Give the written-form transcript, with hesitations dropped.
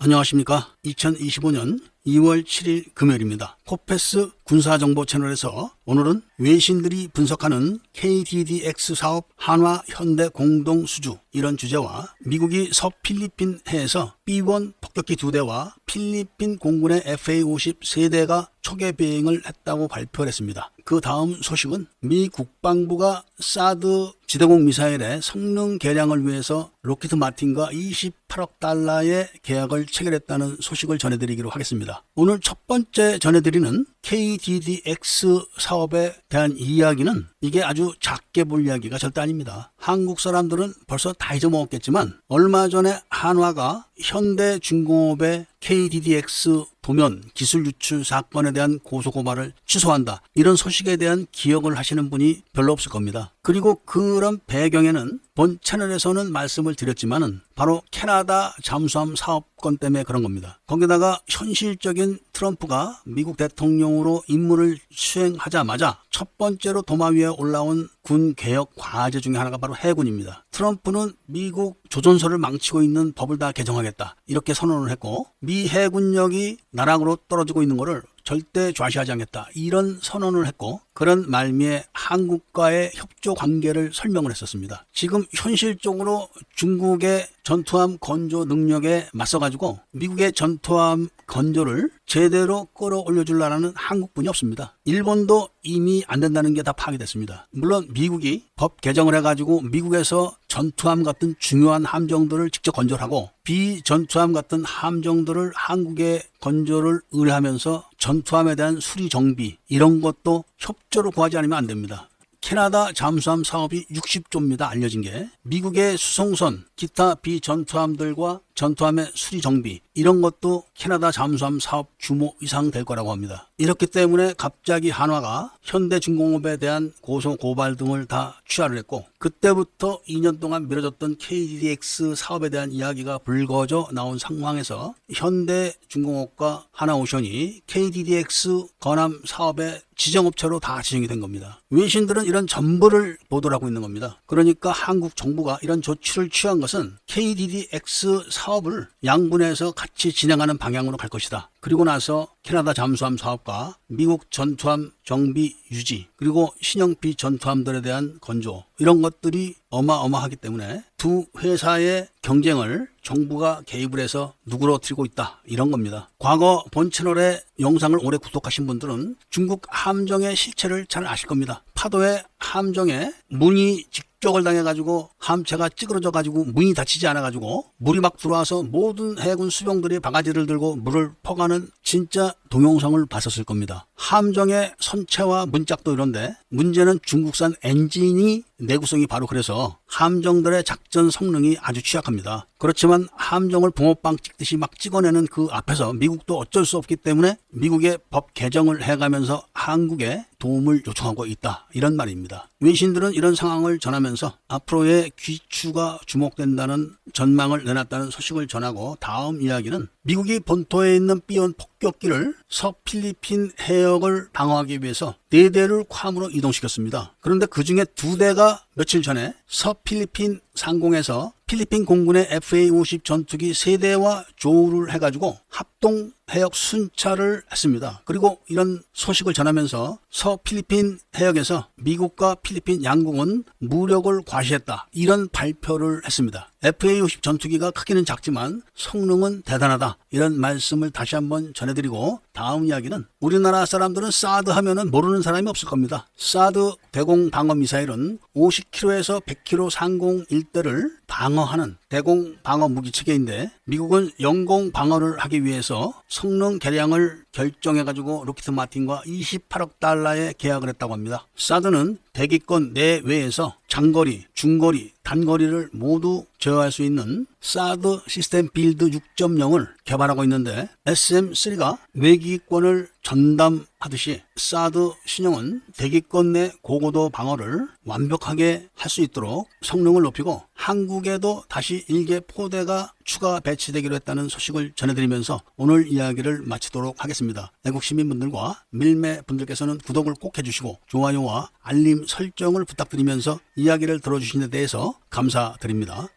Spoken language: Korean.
안녕하십니까. 2025년 2월 7일 금요일입니다. 코페스 군사정보 채널에서 오늘은 외신들이 분석하는 KDDX 사업 한화 현대 공동 수주 이런 주제와 미국이 서필리핀 해에서 B1 폭격기 2대와 필리핀 공군의 FA-50 3대가 초계 비행을 했다고 발표를 했습니다. 그 다음 소식은 미 국방부가 사드 지대공 미사일의 성능 개량을 위해서 록히드 마틴과 28억 달러의 계약을 체결했다는 소식을 전해드리기로 하겠습니다. 오늘 첫 번째 전해드리는 KDDX 사업에 대한 이야기는 이게 아주 작게 볼 이야기가 절대 아닙니다. 한국 사람들은 벌써 다 잊어먹었겠지만 얼마 전에 한화가 현대중공업의 KDDX 도면 기술 유출 사건에 대한 고소고발을 취소한다. 이런 소식에 대한 기억을 하시는 분이 별로 없을 겁니다. 그리고 그런 배경에는 본 채널에서는 말씀을 드렸지만은 바로 캐나다 잠수함 사업건 때문에 그런 겁니다. 거기다가 현실적인 트럼프가 미국 대통령으로 임무를 수행하자마자 첫 번째로 도마 위에 올라온 군 개혁 과제 중에 하나가 바로 해군입니다. 트럼프는 미국 조선소를 망치고 있는 법을 다 개정하겠다 이렇게 선언을 했고 미 해군력이 나락으로 떨어지고 있는 것을 절대 좌시하지 않겠다 이런 선언을 했고 그런 말미에 한국과의 협조 관계를 설명을 했었습니다. 지금 현실적으로 중국의 전투함 건조 능력에 맞서가지고 미국의 전투함 건조를 제대로 끌어올려주려는 한국뿐이 없습니다. 일본도 이미 안 된다는 게 다 파악됐습니다. 물론 미국이 법 개정을 해가지고 미국에서 전투함 같은 중요한 함정들을 직접 건조하고 비전투함 같은 함정들을 한국에 건조를 의뢰하면서 전투함에 대한 수리 정비 이런 것도 협조를 구하지 않으면 안 됩니다. 캐나다 잠수함 사업이 60조입니다. 알려진 게 미국의 수송선, 기타 비전투함들과 전투함의 수리 정비 이런 것도 캐나다 잠수함 사업 규모 이상 될 거라고 합니다. 이렇기 때문에 갑자기 한화가 현대중공업에 대한 고소 고발 등을 다 취하를 했고 그때부터 2년 동안 미뤄졌던 KDDX 사업에 대한 이야기가 불거져 나온 상황에서 현대중공업과 하나오션이 KDDX 건함 사업의 지정업체로 다 지정이 된 겁니다. 외신들은 이런 전부를 보도를 하고 있는 겁니다. 그러니까 한국 정부가 이런 조치를 취한 것은 KDDX 사업을 양분해서 같이 진행하는 방향으로 갈 것이다. 그리고 나서 캐나다 잠수함 사업과 미국 전투함 정비 유지 그리고 신형 비전투함들에 대한 건조 이런 것들이 어마어마하기 때문에 두 회사의 경쟁을 정부가 개입을 해서 누그러뜨리고 있다 이런 겁니다. 과거 본 채널의 영상을 오래 구독하신 분들은 중국 함정의 실체를 잘 아실 겁니다. 파도의 함정에 문이 직격을 당해가지고 함체가 찌그러져가지고 문이 닫히지 않아가지고 물이 막 들어와서 모든 해군 수병들이 바가지를 들고 물을 퍼가는 진짜 동영상을 봤었을 겁니다. 함정의 선체와 문짝도 이런데 문제는 중국산 엔진이 내구성이 바로 그래서 함정들의 작전 성능이 아주 취약합니다. 그렇지만 함정을 붕어빵 찍듯이 막 찍어내는 그 앞에서 미국도 어쩔 수 없기 때문에 미국의 법 개정을 해가면서 한국에 도움을 요청하고 있다 이런 말입니다. 외신들은 이런 상황을 전하면서 앞으로의 귀추가 주목된다는 전망을 내놨다는 소식을 전하고 다음 이야기는 미국이 본토에 있는 B1 폭격기를 서필리핀 해역을 방어하기 위해서 4대를 괌으로 이동시켰습니다. 그런데 그중에 2대가 며칠 전에 서필리핀 상공에서 필리핀 공군의 FA-50 전투기 3대와 조우를 해가지고 합동 해역 순찰을 했습니다. 그리고 이런 소식을 전하면서 서필리핀 해역에서 미국과 필리핀 양국은 무력을 과시했다 이런 발표를 했습니다. FA-50 전투기가 크기는 작지만 성능은 대단하다 이런 말씀을 다시 한번 전해드리고 다음 이야기는 우리나라 사람들은 사드 하면은 모르는 사람이 없을 겁니다. 사드 대공 방어 미사일은 50km에서 100km 상공 일대를 방어하는 대공 방어 무기 체계인데 미국은 영공 방어를 하기 위해서 성능 개량을 결정해가지고 록히드 마틴과 28억 달러의 계약을 했다고 합니다. 사드는 대기권 내외에서 장거리, 중거리, 단거리를 모두 제어할 수 있는 사드 시스템 빌드 6.0을 개발하고 있는데 SM3가 외기권을 전담하듯이 사드 신형은 대기권 내 고고도 방어를 완벽하게 할 수 있도록 성능을 높이고 한국에도 다시 일개 포대가 추가 배치되기로 했다는 소식을 전해드리면서 오늘 이야기를 마치도록 하겠습니다. 애국 시민분들과 밀매 분들께서는 구독을 꼭 해주시고 좋아요와 알림 설정을 부탁드리면서 이야기를 들어주신 데 대해서 감사드립니다.